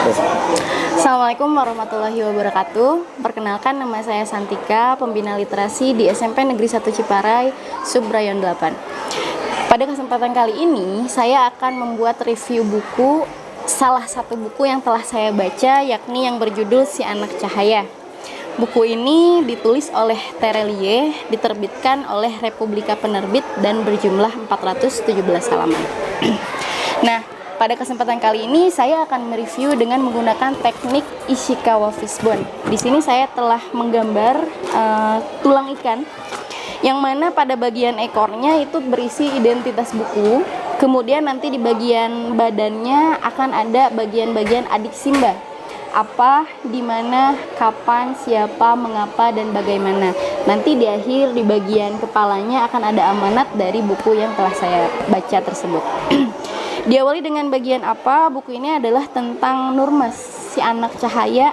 Assalamualaikum warahmatullahi wabarakatuh. Perkenalkan, nama saya Santika, pembina literasi di SMP Negeri 1 Ciparai, Subrayon 8. Pada kesempatan kali ini, saya akan membuat review buku, salah satu buku yang telah saya baca, yakni yang berjudul Si Anak Cahaya. Buku ini ditulis oleh Terelie, diterbitkan oleh Republika Penerbit dan berjumlah 417 halaman. Nah, pada kesempatan kali ini saya akan mereview dengan menggunakan teknik Ishikawa Fishbone. Di sini saya telah menggambar tulang ikan, yang mana pada bagian ekornya itu berisi identitas buku. Kemudian nanti di bagian badannya akan ada bagian-bagian adik Simba. Apa, di mana, kapan, siapa, mengapa, dan bagaimana. Nanti di akhir di bagian kepalanya akan ada amanat dari buku yang telah saya baca tersebut. Diawali dengan bagian apa, buku ini adalah tentang Nurmas, si anak cahaya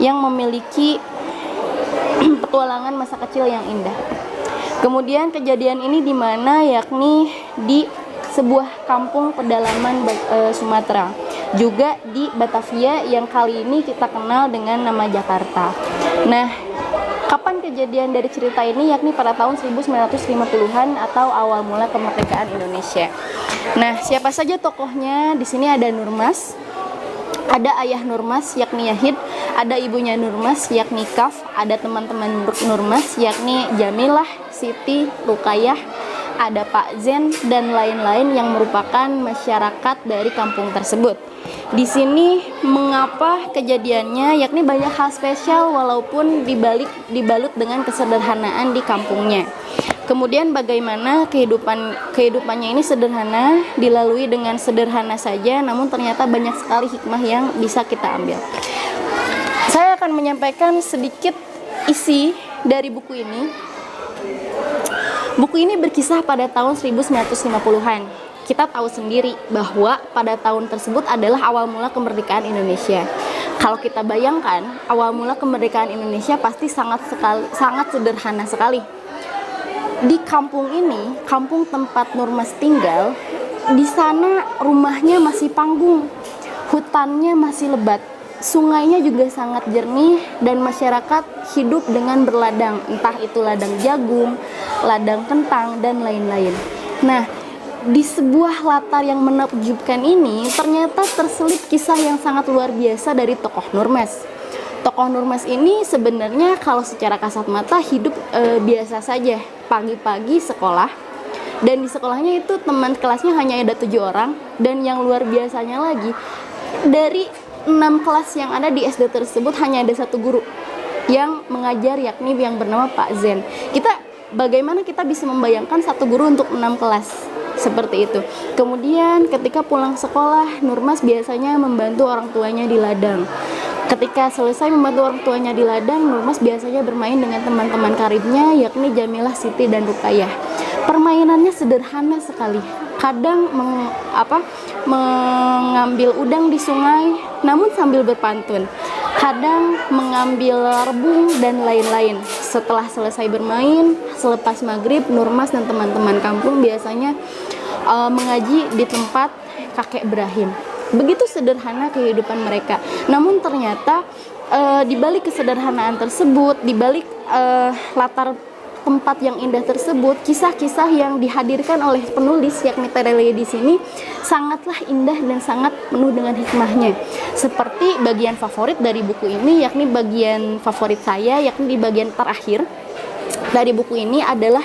yang memiliki petualangan masa kecil yang indah. Kemudian kejadian ini di mana, yakni di sebuah kampung pedalaman Sumatera, juga di Batavia yang kali ini kita kenal dengan nama Jakarta. Nah, kapan kejadian dari cerita ini, yakni pada tahun 1950-an atau awal mula kemerdekaan Indonesia. Nah, siapa saja tokohnya? Di sini ada Nurmas, ada ayah Nurmas yakni Yahid, ada ibunya Nurmas yakni Kaf, ada teman-teman Nurmas yakni Jamilah, Siti, Rukayah, ada Pak Zen, dan lain-lain yang merupakan masyarakat dari kampung tersebut. Di sini mengapa kejadiannya, yakni banyak hal spesial walaupun dibalut dengan kesederhanaan di kampungnya. Kemudian bagaimana kehidupannya ini sederhana, dilalui dengan sederhana saja, namun ternyata banyak sekali hikmah yang bisa kita ambil. Saya akan menyampaikan sedikit isi dari buku ini. Buku ini berkisah pada tahun 1950-an. Kita tahu sendiri bahwa pada tahun tersebut adalah awal mula kemerdekaan Indonesia. Kalau kita bayangkan, awal mula kemerdekaan Indonesia pasti sangat sederhana sekali. Di kampung ini, kampung tempat Nurmas tinggal, di sana rumahnya masih panggung, hutannya masih lebat, sungainya juga sangat jernih, dan masyarakat hidup dengan berladang, entah itu ladang jagung, ladang kentang, dan lain-lain. Nah, di sebuah latar yang menakjubkan ini, ternyata terselip kisah yang sangat luar biasa dari tokoh Nurmas. Tokoh Nurmas ini sebenarnya kalau secara kasat mata hidup biasa saja. Pagi-pagi sekolah, dan di sekolahnya itu teman kelasnya hanya ada 7 orang, dan yang luar biasanya lagi, dari 6 kelas yang ada di SD tersebut hanya ada 1 guru yang mengajar, yakni yang bernama Pak Zen. Bagaimana kita bisa membayangkan 1 guru untuk 6 kelas seperti itu. Kemudian ketika pulang sekolah, Nurmas biasanya membantu orang tuanya di ladang. Ketika selesai membantu orang tuanya di ladang, Nurmas biasanya bermain dengan teman-teman karibnya, yakni Jamilah, Siti, dan Rukayah. Permainannya sederhana sekali. Kadang mengambil udang di sungai, namun sambil berpantun. Kadang mengambil rebung dan lain-lain. Setelah selesai bermain, selepas maghrib, Nurmas dan teman-teman kampung biasanya mengaji di tempat kakek Ibrahim. Begitu sederhana kehidupan mereka. Namun ternyata di balik kesederhanaan tersebut, di balik latar tempat yang indah tersebut, kisah-kisah yang dihadirkan oleh penulis yakni Terelie di sini sangatlah indah dan sangat penuh dengan hikmahnya. Seperti bagian favorit dari buku ini, yakni bagian favorit saya, yakni di bagian terakhir dari buku ini adalah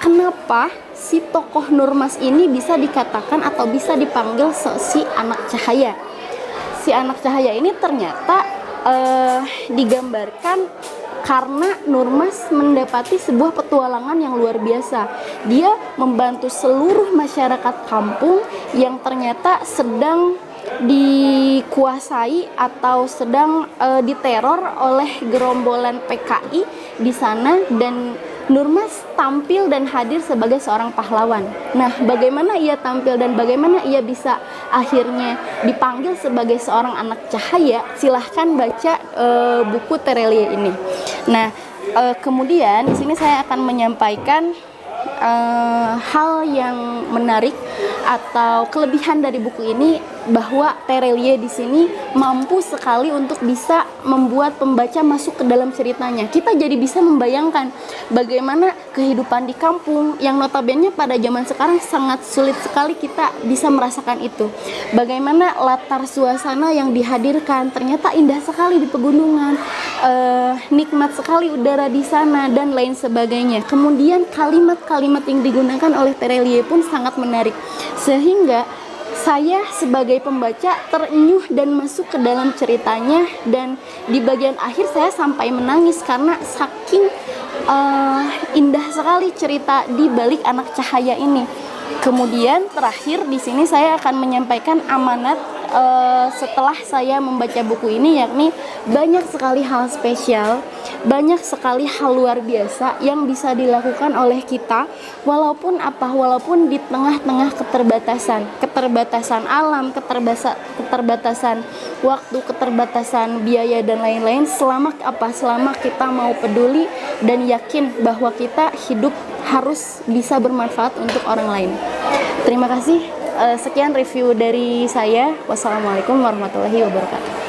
kenapa si tokoh Nurmas ini bisa dikatakan atau bisa dipanggil si anak cahaya. Si anak cahaya ini ternyata digambarkan karena Nurmas mendapati sebuah petualangan yang luar biasa. Dia membantu seluruh masyarakat kampung yang ternyata sedang dikuasai atau sedang diteror oleh gerombolan PKI di sana, dan Nurmas tampil dan hadir sebagai seorang pahlawan. Nah, bagaimana ia tampil dan bagaimana ia bisa akhirnya dipanggil sebagai seorang anak cahaya? Silahkan baca buku Terelie ini. Nah, kemudian di sini saya akan menyampaikan hal yang menarik atau kelebihan dari buku ini bahwa Terelie di sini mampu sekali untuk bisa membuat pembaca masuk ke dalam ceritanya. Kita jadi bisa membayangkan bagaimana kehidupan di kampung yang notabene pada zaman sekarang sangat sulit sekali kita bisa merasakan itu. Bagaimana latar suasana yang dihadirkan ternyata indah sekali di pegunungan, nikmat sekali udara di sana dan lain sebagainya. Kemudian kalimat-kalimat yang digunakan oleh Terelie pun sangat menarik, sehingga saya sebagai pembaca terenyuh dan masuk ke dalam ceritanya, dan di bagian akhir saya sampai menangis karena saking indah sekali cerita di balik Anak Cahaya ini. Kemudian terakhir di sini saya akan menyampaikan amanat setelah saya membaca buku ini, yakni banyak sekali hal spesial, banyak sekali hal luar biasa yang bisa dilakukan oleh kita walaupun di tengah-tengah keterbatasan alam, keterbatasan waktu, keterbatasan biaya dan lain-lain. Selama kita mau peduli dan yakin bahwa kita hidup harus bisa bermanfaat untuk orang lain. Terima kasih. Sekian review dari saya. Wassalamualaikum warahmatullahi wabarakatuh.